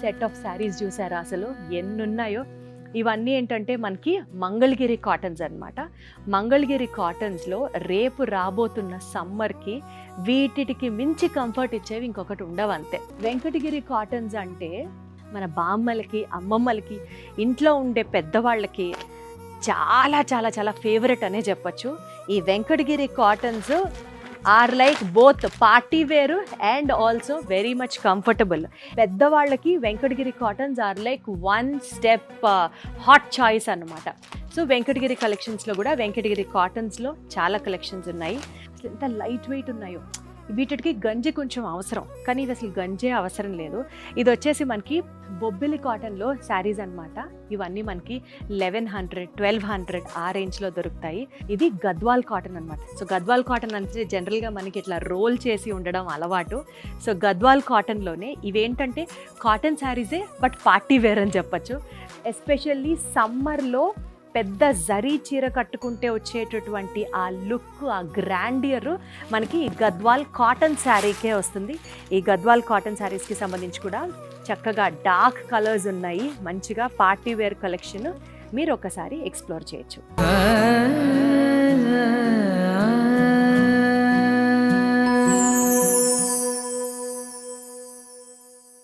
Set of saris చూసారా అసలు ఎన్నున్నాయో. ఇవన్నీ ఏంటంటే మనకి మంగళగిరి కాటన్స్ అన్నమాట. మంగళగిరి కాటన్స్లో రేపు రాబోతున్న సమ్మర్కి వీటికి మించి కంఫర్ట్ ఇచ్చేవి ఇంకొకటి ఉండవు అంతే. వెంకటగిరి కాటన్స్ అంటే మన బామ్మలకి అమ్మమ్మలకి ఇంట్లో ఉండే పెద్దవాళ్ళకి చాలా చాలా చాలా ఫేవరెట్ అనే చెప్పచ్చు. ఈ Venkatagiri cottons are like both party wear and also very much comfortable. పెద్దవాళ్ళకి Venkatagiri cottons are like one step hot choice అన్నమాట. సో వెంకటగిరి కలెక్షన్స్లో కూడా వెంకటగిరి కాటన్స్లో చాలా కలెక్షన్స్ ఉన్నాయి. అసలు ఎంత లైట్ వెయిట్ ఉన్నాయో. వీటికి గంజి కొంచెం అవసరం, కానీ ఇది అసలు గంజే అవసరం లేదు. ఇది వచ్చేసి మనకి బొబ్బిలి కాటన్లో శారీస్ అనమాట. ఇవన్నీ మనకి 1100, 1200 ఆ రేంజ్లో దొరుకుతాయి. ఇది గద్వాల్ కాటన్ అనమాట. సో గద్వాల్ కాటన్ అంటే జనరల్గా మనకి ఇట్లా రోల్ చేసి ఉండడం అలవాటు. సో గద్వాల్ కాటన్లోనే ఇవేంటంటే కాటన్ శారీసే బట్ పార్టీ వేర్ అని చెప్పచ్చు. ఎస్పెషల్లీ సమ్మర్లో పెద్ద జరీ చీర కట్టుకుంటే వచ్చేటటువంటి ఆ లుక్, ఆ గ్రాండియర్ మనకి ఈ గద్వాల్ కాటన్ శారీకే వస్తుంది. ఈ గద్వాల్ కాటన్ శారీస్కి సంబంధించి కూడా చక్కగా డార్క్ కలర్స్ ఉన్నాయి. మంచిగా పార్టీ వేర్ కలెక్షన్ మీరు ఒకసారి ఎక్స్ప్లోర్ చేయొచ్చు.